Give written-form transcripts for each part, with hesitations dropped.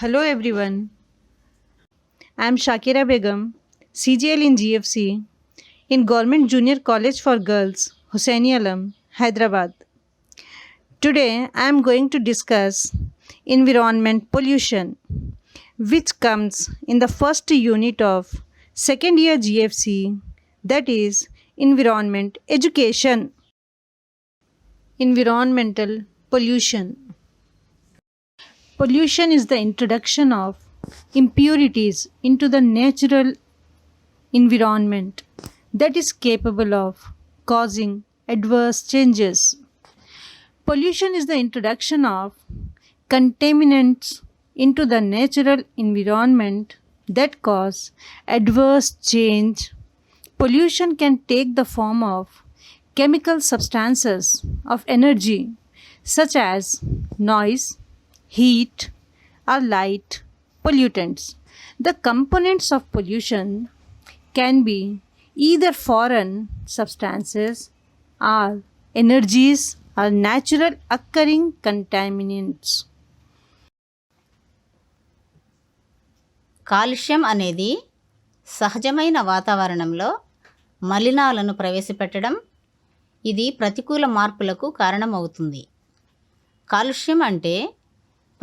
Hello everyone. I am Shakira Begum, CGL in GFC in Government Junior College for Girls, Hussaini Alam, Hyderabad. Today I am going to discuss environment pollution, which comes in the first unit of second year GFC, that is environment education. Environmental pollution. Pollution is the introduction of impurities into the natural environment that is capable of causing adverse changes. Pollution is the introduction of contaminants into the natural environment that cause adverse change. Pollution can take the form of chemical substances of energy such as noise, heat, or light pollutants. The components of pollution can be either foreign substances or energies or natural occurring contaminants. కాలుష్యం అనేది సహజమైన వాతావరణంలో మలినాలను ప్రవేశపెట్టడం. ఇది ప్రతికూల మార్పులకు కారణమవుతుంది. కాలుష్యం అంటే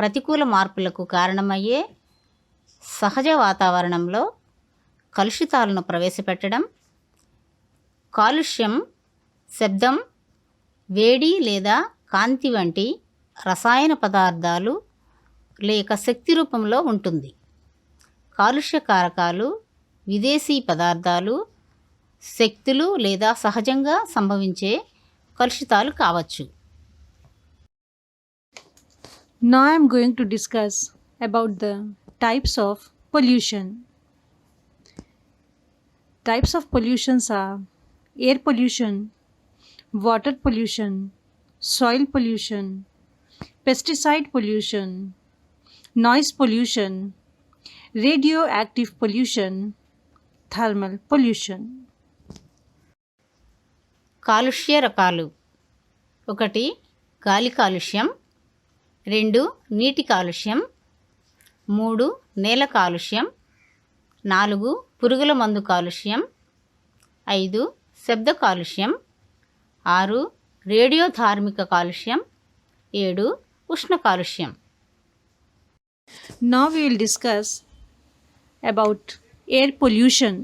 ప్రతికూల మార్పులకు కారణమయ్యే సహజ వాతావరణంలో కలుషితాలను ప్రవేశపెట్టడం. కాలుష్యం శబ్దం, వేడి లేదా కాంతి వంటి రసాయన పదార్థాలు లేక శక్తి రూపంలో ఉంటుంది. కాలుష్య కారకాలు విదేశీ పదార్థాలు, శక్తులు లేదా సహజంగా సంభవించే కలుషితాలు కావచ్చు. Now I am going to discuss about the types of pollution. Types of pollutions are air pollution, water pollution, soil pollution, pesticide pollution, noise pollution, radioactive pollution, thermal pollution. కాలుష్య రకాలు: 1 గాలి కాలుష్యం, 2 నీటి కాలుష్యం, 3 నేల కాలుష్యం, 4 పురుగుల మందు కాలుష్యం, 5 శబ్ద కాలుష్యం, 6 రేడియోధార్మిక కాలుష్యం, 7 ఉష్ణ కాలుష్యం. Now we will discuss about air pollution.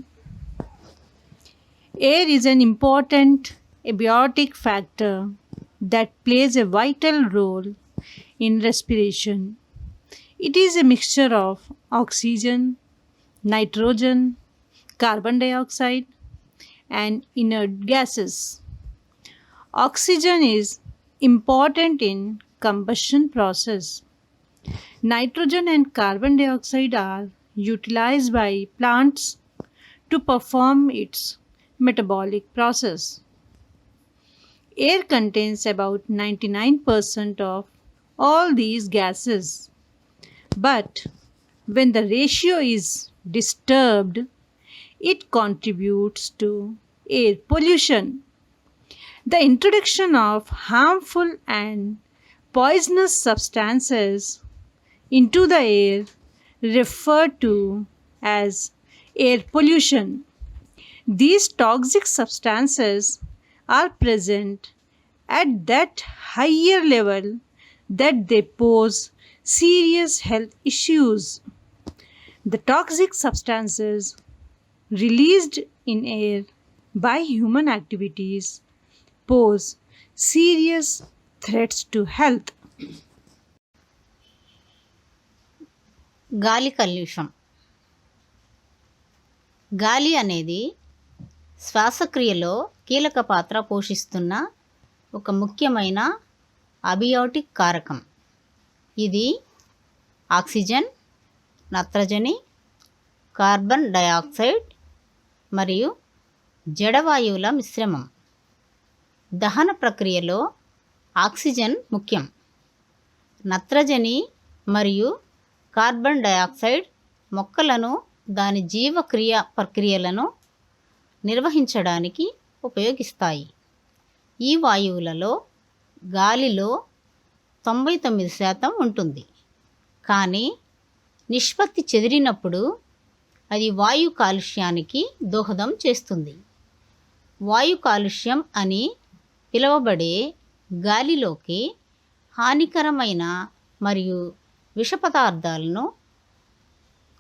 Air is an important abiotic factor that plays a vital role in respiration. It is a mixture of oxygen, nitrogen, carbon dioxide, and inert gases. Oxygen is important in combustion process. Nitrogen and carbon dioxide are utilized by plants to perform its metabolic process. Air contains about 99% of all these gases. But when the ratio is disturbed, it contributes to air pollution. The introduction of harmful and poisonous substances into the air referred to as air pollution. These toxic substances are present at that higher level that they pose serious health issues. The toxic substances released in air by human activities pose serious threats to health. గాలి కాలుష్యం. గాలి అనేది శ్వాసక్రియలో కీలక పాత్ర పోషిస్తున్న ఒక ముఖ్యమైన abiotic కారకం. ఇది ఆక్సిజన్, నత్రజని, కార్బన్ డయాక్సైడ్ మరియు జడవాయువుల మిశ్రమం. దహన ప్రక్రియలో ఆక్సిజన్ ముఖ్యం. నత్రజని మరియు కార్బన్ డయాక్సైడ్ మొక్కలను దాని జీవక్రియ ప్రక్రియలను నిర్వహించడానికి ఉపయోగిస్తాయి. ఈ వాయువులలో గాలిలో 99% ఉంటుంది. కానీ నిష్పత్తి చెదిరినప్పుడు అది వాయు కాలుష్యానికి దోహదం చేస్తుంది. వాయు కాలుష్యం అని పిలువబడే గాలిలోకి హానికరమైన మరియు విష పదార్థాలను,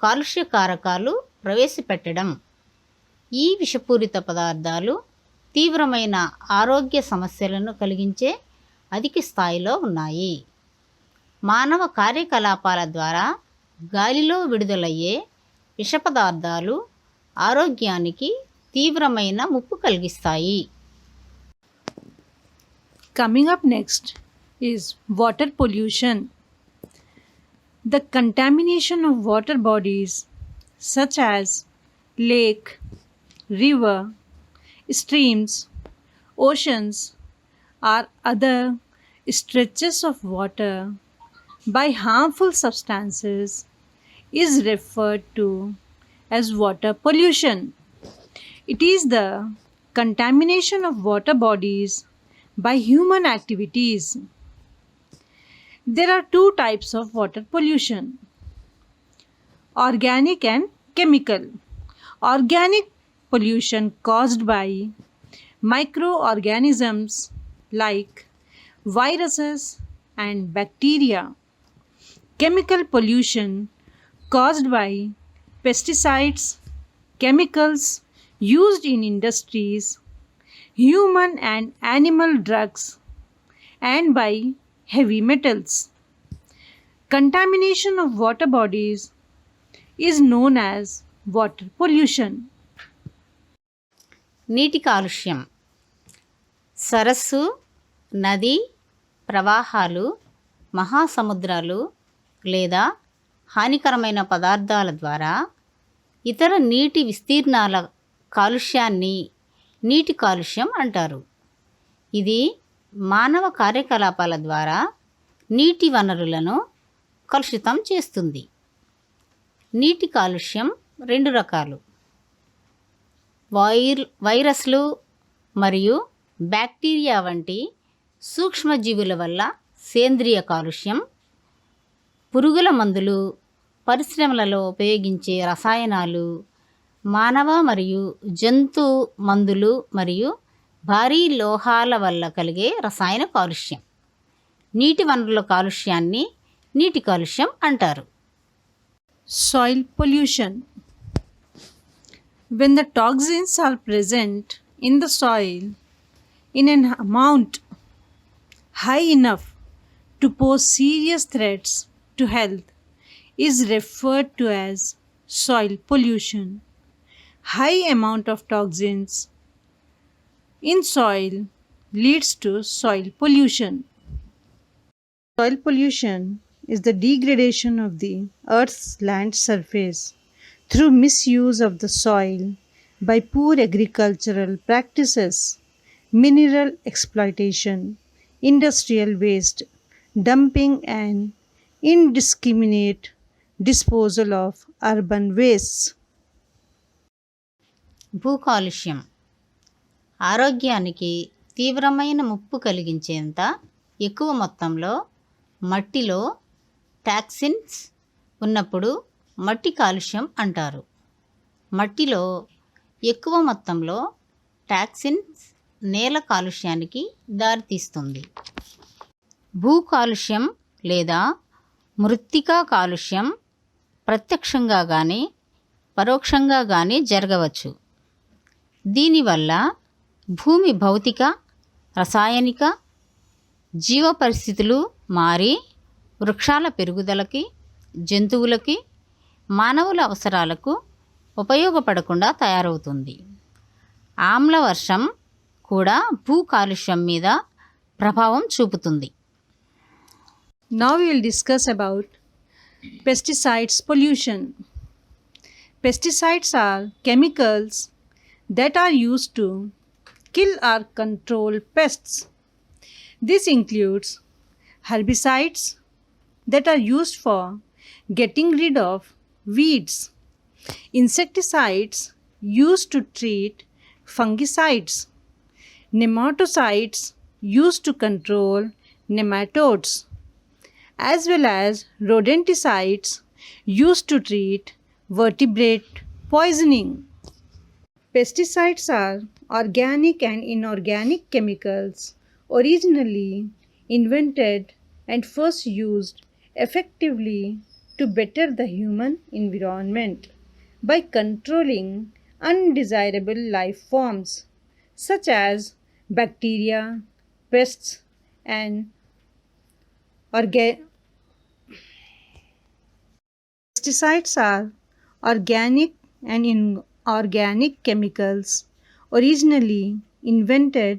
కాలుష్య కారకాలు ప్రవేశపెట్టడం. ఈ విషపూరిత పదార్థాలు తీవ్రమైన ఆరోగ్య సమస్యలను కలిగించే అధిక స్థాయిలో ఉన్నాయి. మానవ కార్యకలాపాల ద్వారా గాలిలో విడుదలయ్యే విష పదార్థాలు ఆరోగ్యానికి తీవ్రమైన ముప్పు కలిగిస్తాయి. Coming up next is water pollution. The contamination of water bodies such as lake, river, streams, oceans or other stretches of water by harmful substances is referred to as water pollution. It is the contamination of water bodies by human activities. There are two types of water pollution: organic and chemical. Organic pollution caused by microorganisms like viruses and bacteria. Chemical pollution caused by pesticides, chemicals used in industries, human and animal drugs, and by heavy metals. Contamination of water bodies is known as water pollution. నీటి కాలుష్యం సరస్సు, నది, ప్రవాహాలు, మహాసముద్రాలు లేదా హానికరమైన పదార్థాల ద్వారా ఇతర నీటి విస్తీర్ణాల కాలుష్యాన్ని నీటి కాలుష్యం అంటారు. ఇది మానవ కార్యకలాపాల ద్వారా నీటి వనరులను కలుషితం చేస్తుంది. నీటి కాలుష్యం రెండు రకాలు: వైరస్లు మరియు బ్యాక్టీరియా వంటి సూక్ష్మజీవుల వల్ల సేంద్రియ కాలుష్యం, పురుగుల మందులు, పరిశ్రమలలో ఉపయోగించే రసాయనాలు, మానవ మరియు జంతు మందులు మరియు భారీ లోహాల వల్ల కలిగే రసాయన కాలుష్యం. నీటి వనరుల కాలుష్యాన్ని నీటి కాలుష్యం అంటారు. Soil pollution. When the toxins are present in the soil in an amount high enough to pose serious threats to health is referred to as soil pollution. High amount of toxins in soil leads to soil pollution. Soil pollution is the degradation of the earth's land surface through misuse of the soil by poor agricultural practices, mineral exploitation, industrial waste, dumping and indiscriminate disposal of urban wastes. భూ కాలుష్యం ఆరోగ్యానికి తీవ్రమైన ముప్పు కలిగించేంత ఎక్కువ మొత్తంలో మట్టిలో toxins ఉన్నప్పుడు మట్టి కాలుష్యం అంటారు. మట్టిలో ఎక్కువ మొత్తంలో టాక్సిన్స్ నేల కాలుష్యానికి దారితీస్తుంది. భూ కాలుష్యం లేదా మృత్తికా కాలుష్యం ప్రత్యక్షంగా కానీ పరోక్షంగా కానీ జరగవచ్చు. దీనివల్ల భూమి భౌతిక, రసాయనిక, జీవ పరిస్థితులు మారి వృక్షాల పెరుగుదలకి, జంతువులకి, మానవుల అవసరాలకు ఉపయోగపడకుండా తయారవుతుంది. ఆమ్ల వర్షం కూడా భూ కాలుష్యం మీద ప్రభావం చూపుతుంది. Now we will discuss about pesticides pollution. Pesticides are chemicals that are used to kill or control pests. This includes herbicides that are used for getting rid of weeds, insecticides used to treat fungicides, nematicides used to control nematodes, as well as rodenticides used to treat vertebrate poisoning. Pesticides are organic and inorganic chemicals originally invented and first used effectively to better the human environment by controlling undesirable life forms such as bacteria, pests, and orga- pesticides are organic and inorganic chemicals originally invented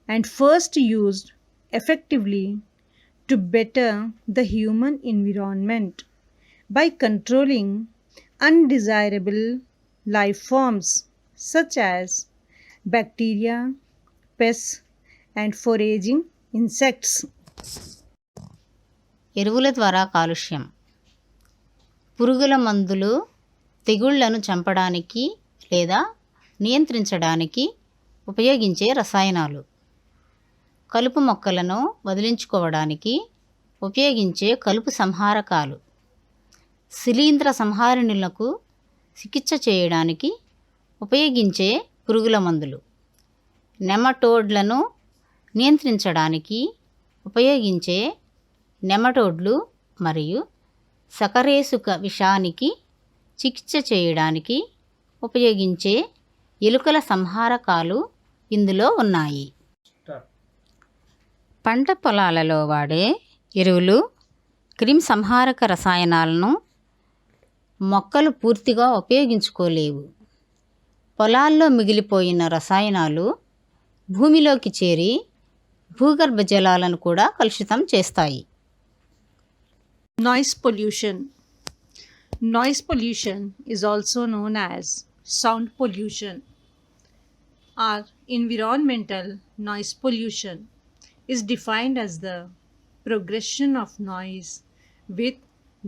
and first used effectively to better the human environment by controlling undesirable life forms such as bacteria, pests, and foraging insects. ఎరువుల ద్వారా కాలుష్యం. పురుగుల మందులు తెగుళ్లను చంపడానికి లేదా నియంత్రించడానికి ఉపయోగించే రసాయనాలు. కలుపు మొక్కలను వదిలించుకోవడానికి ఉపయోగించే కలుపు సంహారకాలు. శిలీంధ్ర సంహారిణులకు చికిత్స చేయడానికి ఉపయోగించే పురుగుల మందులు. నెమటోడ్లను నియంత్రించడానికి ఉపయోగించే నెమటోడ్లు మరియు సకరేసుక విషానికి చికిత్స చేయడానికి ఉపయోగించే ఎలుకల సంహారకాలు ఇందులో ఉన్నాయి. పంట పొలాలలో వాడే ఎరువులు, క్రిమి సంహారక రసాయనాలను మొక్కలు పూర్తిగా ఉపయోగించుకోలేవు. పొలాల్లో మిగిలిపోయిన రసాయనాలు భూమిలోకి చేరి భూగర్భ జలాలను కూడా కలుషితం చేస్తాయి. Noise pollution. Noise pollution is also known as sound pollution. Our environmental noise pollution is defined as the progression of noise with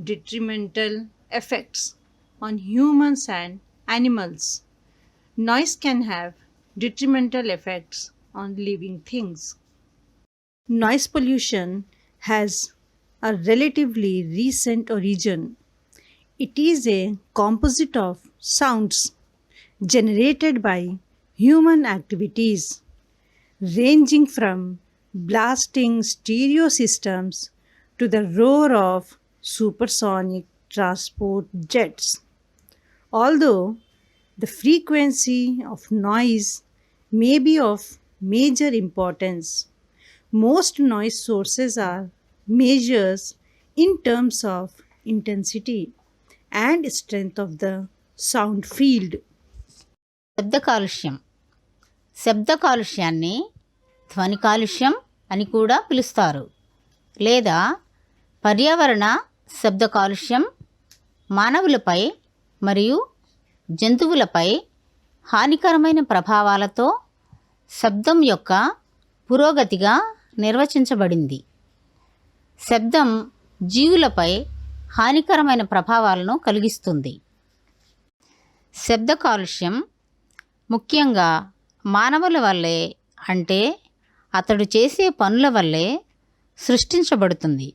detrimental effects on humans and animals. Noise can have detrimental effects on living things. Noise pollution has a relatively recent origin. It is a composite of sounds generated by human activities, ranging from blasting stereo systems to the roar of supersonic transport jets. Although the frequency of noise may be of major importance, most noise sources are measures in terms of intensity and strength of the sound field. శబ్ద కాలుష్యం. శబ్ద కాలుష్యాన్ని ధ్వని కాలుష్యం అని కూడా పిలుస్తారు. లేదా పర్యావరణ శబ్ద కాలుష్యం మానవులపై మరియు జంతువులపై హానికరమైన ప్రభావాలతో శబ్దం యొక్క పురోగతిగా నిర్వచించబడింది. శబ్దం జీవులపై హానికరమైన ప్రభావాలను కలిగిస్తుంది. శబ్ద కాలుష్యం ముఖ్యంగా మానవుల వల్లే, అంటే అతడు చేసే పనుల వల్లే సృష్టించబడుతుంది.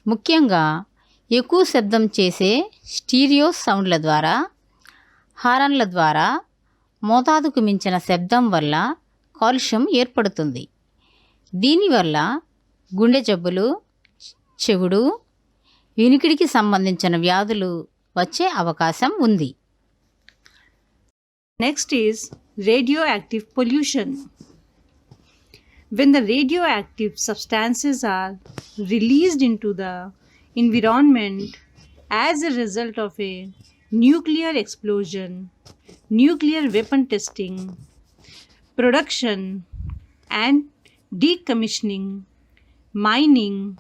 ముఖ్యంగా ఎక్కువ శబ్దం చేసే స్టీరియో సౌండ్ల ద్వారా, హారన్ల ద్వారా మోతాదుకు మించిన శబ్దం వల్ల కాలుష్యం ఏర్పడుతుంది. దీనివల్ల గుండె జబ్బులు, చెవుడు, వినికిడికి సంబంధించిన వ్యాధులు వచ్చే అవకాశం ఉంది. Next is radioactive pollution. When the radioactive substances are released into the environment as a result of a nuclear explosion, nuclear weapon testing, production and decommissioning, mining,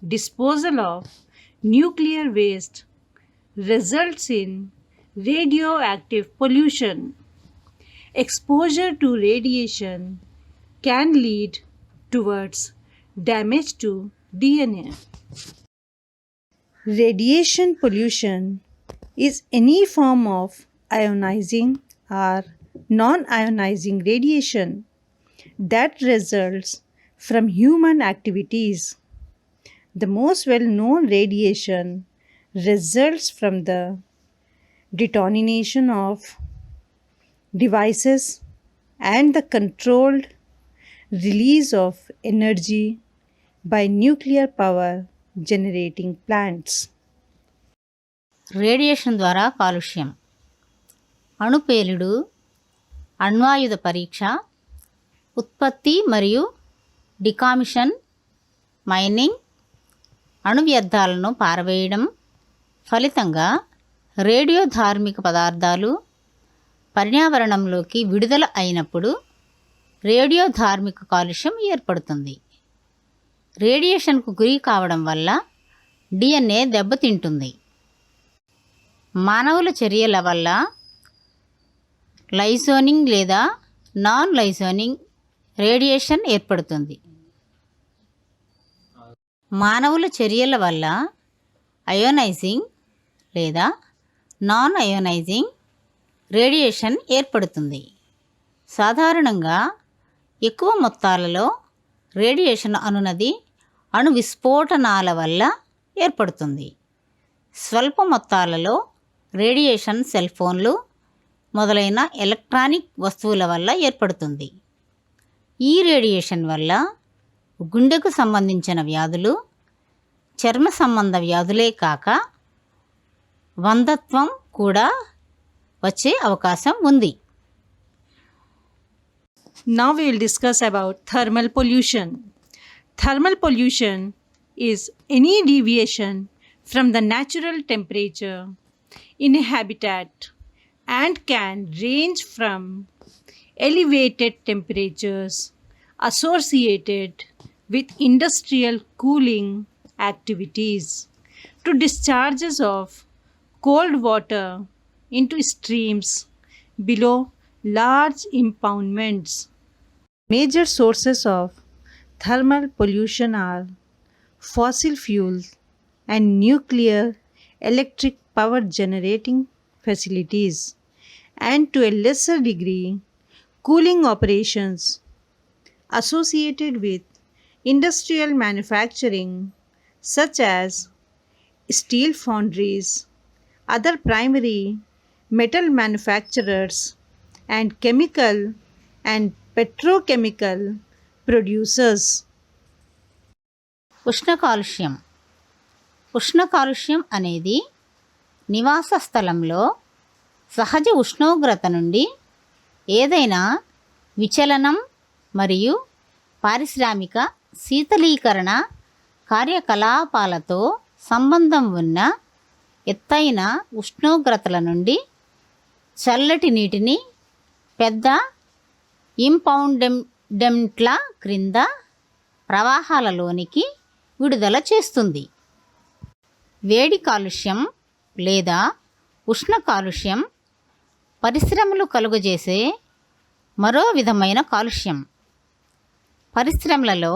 disposal of nuclear waste results in radioactive pollution. Exposure to radiation can lead towards damage to DNA. Radiation pollution is any form of ionizing or non-ionizing radiation that results from human activities. The most well-known radiation results from the detonation of devices and the controlled release of energy by nuclear power generating plants. Radiation ద్వారా కాలుష్యం. అణుపేలుడు, అణ్వాయుధ పరీక్ష, ఉత్పత్తి మరియు డికామిషన్, mining, అణు వ్యర్థాలను పారవేయడం ఫలితంగా radio ధార్మిక పదార్థాలు పర్యావరణంలోకి విడుదల అయినప్పుడు రేడియో ధార్మిక కాలుష్యం ఏర్పడుతుంది. రేడియేషన్కు గురి కావడం వల్ల డిఎన్ఏ దెబ్బతింటుంది. మానవుల చర్యల వల్ల లైసోనింగ్ లేదా నాన్ లైసోనింగ్ రేడియేషన్ ఏర్పడుతుంది. మానవుల చర్యల వల్ల అయోనైజింగ్ లేదా నాన్ అయోనైజింగ్ రేడియేషన్ ఏర్పడుతుంది. సాధారణంగా ఎక్కువ మొత్తాలలో రేడియేషన్ అనునది అణు విస్ఫోటనాల వల్ల ఏర్పడుతుంది. స్వల్ప మొత్తాలలో రేడియేషన్ సెల్ ఫోన్లు మొదలైన ఎలక్ట్రానిక్ వస్తువుల వల్ల ఏర్పడుతుంది. ఈ రేడియేషన్ వల్ల గుండెకు సంబంధించిన వ్యాధులు, చర్మ సంబంధ వ్యాధులే కాక వంధత్వం కూడా వచ్చే అవకాశం ఉంది. Now we will discuss about thermal pollution. Thermal pollution is any deviation from the natural temperature in a habitat and can range from elevated temperatures associated with industrial cooling activities to discharges of cold water into streams below large impoundments. Major sources of thermal pollution are fossil fuels and nuclear electric power generating facilities, and to a lesser degree, cooling operations associated with industrial manufacturing such as steel foundries, other primary metal manufacturers, and chemical and petrochemical producers. ఉష్ణ కాలుష్యం. ఉష్ణ కాలుష్యం అనేది నివాస స్థలంలో సహజ ఉష్ణోగ్రత నుండి ఏదైనా విచలనం మరియు పారిశ్రామిక శీతలీకరణ కార్యకలాపాలతో సంబంధం ఉన్న ఎత్తైన ఉష్ణోగ్రతల నుండి చల్లటి నీటిని పెద్ద ఇంపౌండెంట్ల క్రింద ప్రవాహాలలోనికి విడుదల చేస్తుంది. వేడి కాలుష్యం లేదా ఉష్ణ కాలుష్యం పరిశ్రమలు కలుగజేసే మరో విధమైన కాలుష్యం. పరిశ్రమలలో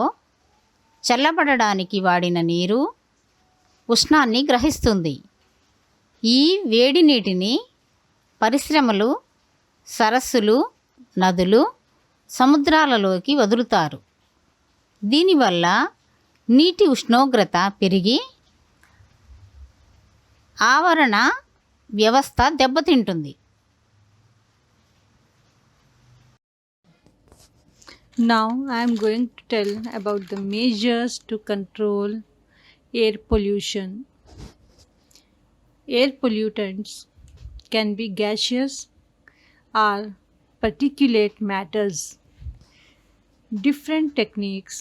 చల్లబడడానికి వాడిన నీరు ఉష్ణాన్ని గ్రహిస్తుంది. ఈ వేడి నీటిని పరిశ్రమలు సరస్సులు, నదులు, సముద్రాలలోకి వదులుతారు. దీనివల్ల నీటి ఉష్ణోగ్రత పెరిగి ఆవరణ వ్యవస్థ దెబ్బతింటుంది. Now I am going to tell about the measures to control air pollution. Air pollutants can be gaseous or particulate matters. Different techniques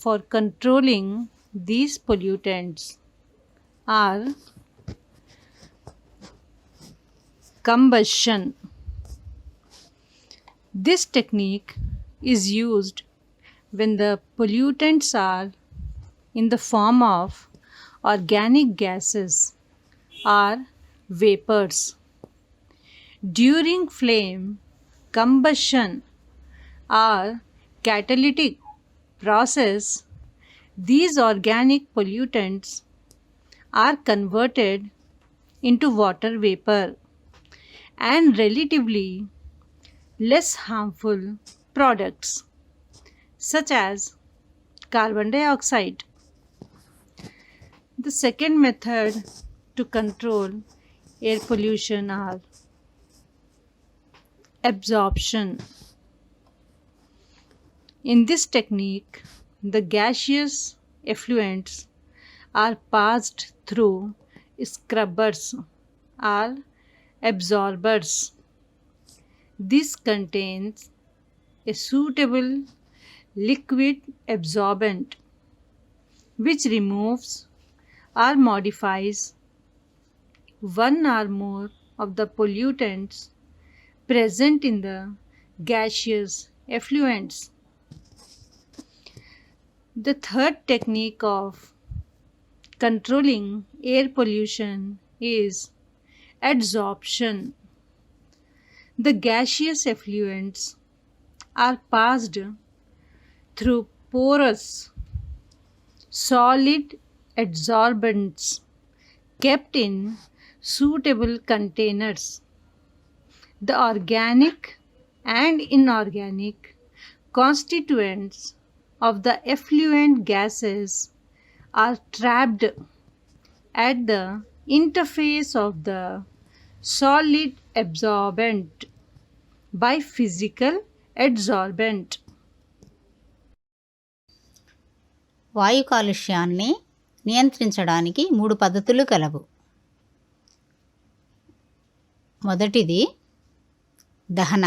for controlling these pollutants are combustion. This technique is used when the pollutants are in the form of organic gases or vapors. During flame combustion or catalytic process, these organic pollutants are converted into water vapor and relatively less harmful products such as carbon dioxide. The second method to control air pollution are absorption. In this technique, the gaseous effluents are passed through scrubbers or absorbers. This contains a suitable liquid absorbent which removes or modifies one or more of the pollutants present in the gaseous effluents. The third technique of controlling air pollution is adsorption. The gaseous effluents are passed through porous solid adsorbents kept in suitable containers. The organic and inorganic constituents of the effluent gases are trapped at the interface of the solid absorbent by physical adsorbent. వాయు కాలుష్యాన్ని నియంత్రించడానికి 3 పద్ధతులు కలవు. మొదటిది దహన.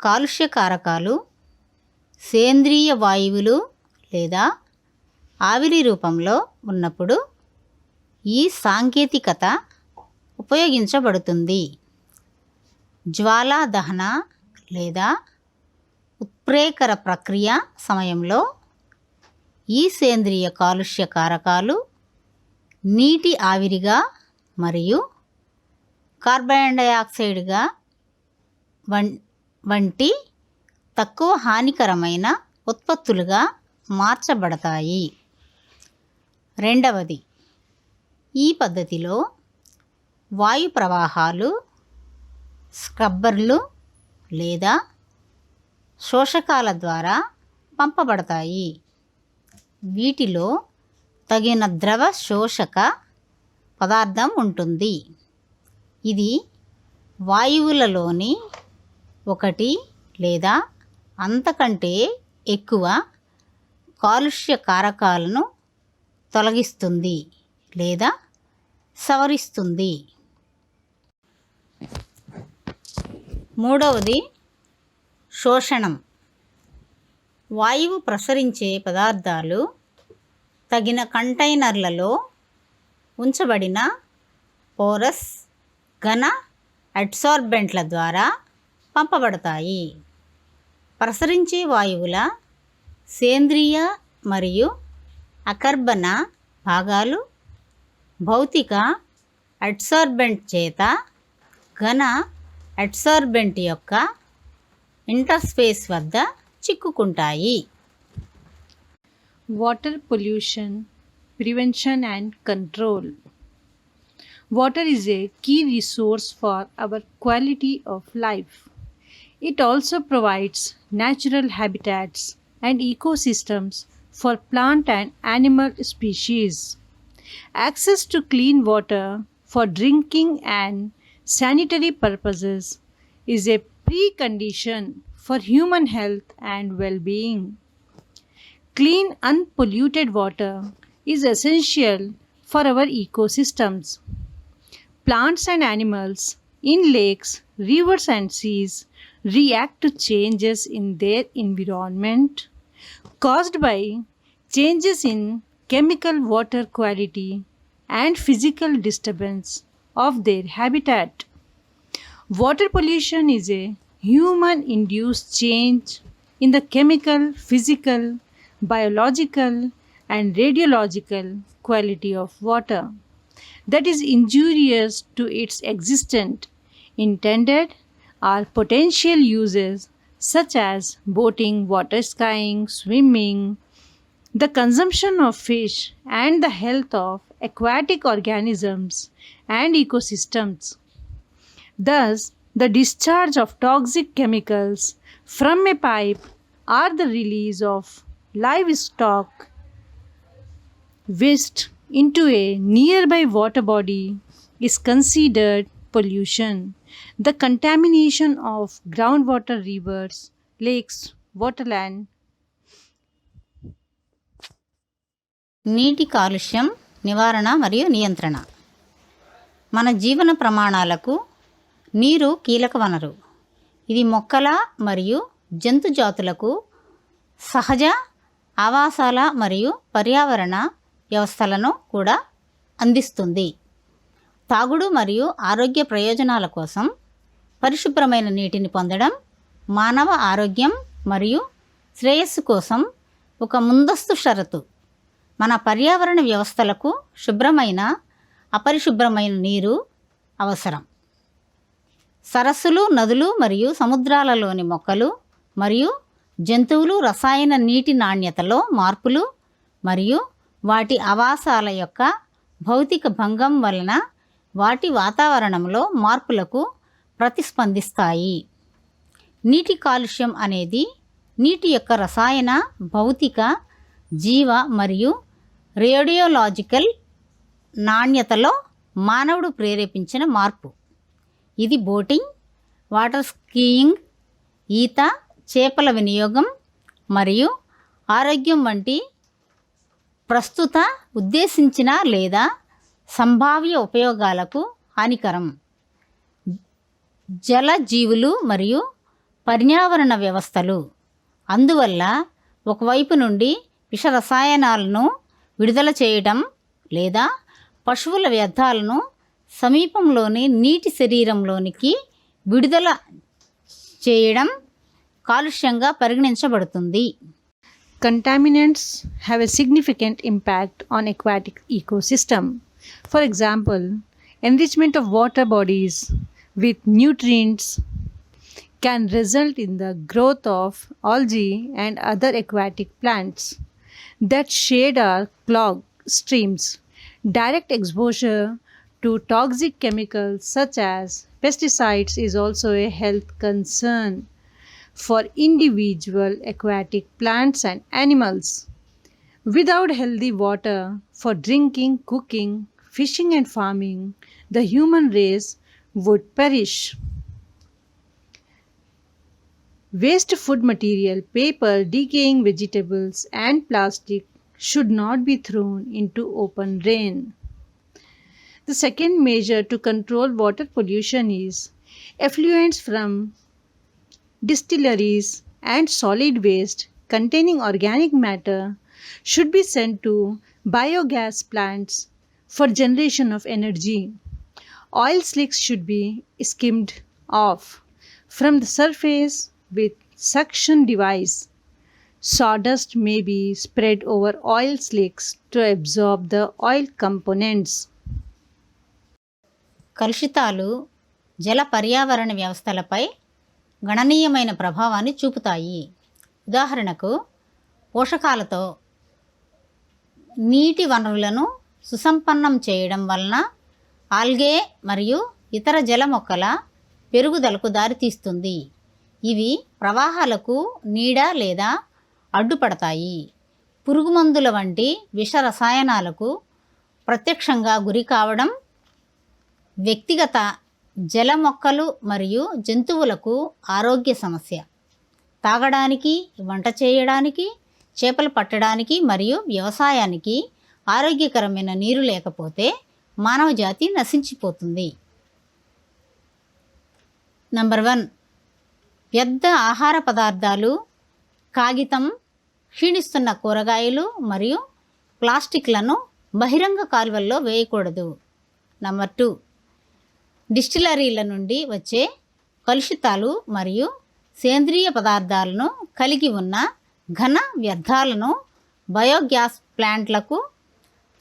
కాలుష్య కారకాలు సేంద్రియ వాయువులు లేదా ఆవిరి రూపంలో ఉన్నప్పుడు ఈ సాంకేతికత ఉపయోగించబడుతుంది. జ్వాలా దహన లేదా ఉత్ప్రేరక ప్రక్రియ సమయంలో ఈ సేంద్రియ కాలుష్య కారకాలు నీటి ఆవిరిగా మరియు కార్బన్ డయాక్సైడ్గా వంటి తక్కువ హానికరమైన ఉత్పత్తులుగా మార్చబడతాయి. రెండవది, ఈ పద్ధతిలో వాయు ప్రవాహాలు స్క్రబ్బర్లు లేదా శోషకాల ద్వారా పంపబడతాయి. వీటిలో తగిన ద్రవ శోషక పదార్థం ఉంటుంది. ఇది వాయువులలోని ఒకటి లేదా అంతకంటే ఎక్కువ కాలుష్య కారకాలను తొలగిస్తుంది లేదా సవరిస్తుంది. మూడవది శోషణం. వాయువు ప్రసరించే పదార్థాలు తగిన కంటైనర్లలో ఉంచబడిన పోరస్ ఘన అడ్సార్బెంట్ల ద్వారా పంపబడతాయి. ప్రసరించే వాయువుల సేంద్రియ మరియు అకర్బన భాగాలు భౌతిక అడ్సార్బెంట్ చేత ఘన అడ్సార్బెంట్ యొక్క ఇంటర్ఫేస్ వద్ద చిక్కుకుంటాయి. Water pollution prevention and control. Water is a key resource for our quality of life. It also provides natural habitats and ecosystems for plant and animal species. Access to clean water for drinking and sanitary purposes is a precondition for human health and well-being. Clean, unpolluted water is essential for our ecosystems. Plants and animals in lakes, rivers, and seas react to changes in their environment caused by changes in chemical water quality and physical disturbance of their habitat. Water pollution is a human induced change in the chemical, physical, biological, and radiological quality of water that is injurious to its existent, intended, or potential uses such as boating, water skiing, swimming, the consumption of fish, and the health of aquatic organisms and ecosystems. Thus, the discharge of toxic chemicals from a pipe or the release of livestock waste into a nearby water body is considered pollution. The contamination of groundwater rivers, lakes, waterland, నీటి కాలుష్యం నివారణ మరియు నియంత్రణ. మన జీవన ప్రమాణాలకు నీరు కీలక వనరు. ఇది మొక్కల మరియు జంతు జాతులకు సహజ ఆవాసాల మరియు పర్యావరణ వ్యవస్థలను కూడా అందిస్తుంది. తాగుడు మరియు ఆరోగ్య ప్రయోజనాల కోసం పరిశుభ్రమైన నీటిని పొందడం మానవ ఆరోగ్యం మరియు శ్రేయస్సు కోసం ఒక ముందస్తు షరతు. మన పర్యావరణ వ్యవస్థలకు శుభ్రమైన అపరిశుభ్రమైన నీరు అవసరం. సరస్సులు, నదులు మరియు సముద్రాలలోని మొక్కలు మరియు జంతువులు రసాయన నీటి నాణ్యతలో మార్పులు మరియు వాటి ఆవాసాల యొక్క భౌతిక భంగం వలన వాటి వాతావరణంలో మార్పులకు ప్రతిస్పందిస్తాయి. నీటి కాలుష్యం అనేది నీటి యొక్క రసాయన, భౌతిక, జీవ మరియు రేడియోలాజికల్ నాణ్యతలో మానవుడు ప్రేరేపించిన మార్పు. ఇది బోటింగ్, వాటర్ స్కీయింగ్, ఈత, చేపల వినియోగం మరియు ఆరోగ్యం వంటి ప్రస్తుత ఉద్దేశించిన లేదా సంభావ్య ఉపయోగాలకు హానికరం. జల జీవులు మరియు పర్యావరణ వ్యవస్థలు అందువల్ల ఒకవైపు నుండి విష రసాయనాలను విడుదల చేయడం లేదా పశువుల వ్యర్థాలను సమీపంలోని నీటి శరీరంలోనికి విడుదల చేయడం కాలుష్యంగా పరిగణించబడుతుంది. contaminants have a significant impact on aquatic ecosystem. For example, enrichment of water bodies with nutrients can result in the growth of algae and other aquatic plants that shade or clog streams. Direct exposure to toxic chemicals such as pesticides is also a health concern for individual aquatic plants and animals. Without healthy water for drinking, cooking, fishing and farming, the human race would perish. Waste food material, paper, decaying vegetables and plastic should not be thrown into open drain. The second measure to control water pollution is effluents from distilleries and solid waste containing organic matter should be sent to biogas plants for generation of energy. Oil slicks should be skimmed off from the surface with suction device. Sawdust may be spread over oil slicks to absorb the oil components. కలుషితాలు జల పర్యావరణ వ్యవస్థలపై గణనీయమైన ప్రభావాన్ని చూపుతాయి. ఉదాహరణకు, పోషకాలతో నీటి వనరులను సుసంపన్నం చేయడం వలన ఆల్గే మరియు ఇతర జల మొక్కల పెరుగుదలకు దారితీస్తుంది. ఇవి ప్రవాహాలకు నీడ లేదా అడ్డుపడతాయి. పురుగుమందుల వంటి విష రసాయనాలకు ప్రత్యక్షంగా గురి కావడం వ్యక్తిగత జల మొక్కలు మరియు జంతువులకు ఆరోగ్య సమస్య. తాగడానికి, వంట చేయడానికి, చేపలు పట్టడానికి మరియు వ్యవసాయానికి ఆరోగ్యకరమైన నీరు లేకపోతే మానవ జాతి నశించిపోతుంది. నంబర్ 1, వ్యర్థ ఆహార పదార్థాలు, కాగితం, క్షీణిస్తున్న కూరగాయలు మరియు ప్లాస్టిక్లను బహిరంగ కాలువల్లో వేయకూడదు. నంబర్ 2, డిస్టిలరీల నుండి వచ్చే కలుషితాలు మరియు సేంద్రియ పదార్థాలను కలిగి ఉన్న ఘన వ్యర్థాలను బయోగ్యాస్ ప్లాంట్లకు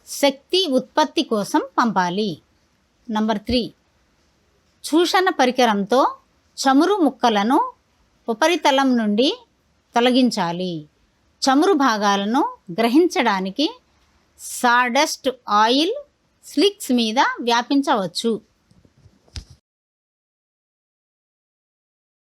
శక్తి ఉత్పత్తి కోసం పంపాలి. నంబర్ 3, చూషణ పరికరంతో చమురు ముక్కలను ఉపరితలం నుండి తొలగించాలి. చమురు భాగాలను గ్రహించడానికి సాడస్ట్ ఆయిల్ స్లిక్స్ మీద వ్యాపించవచ్చు.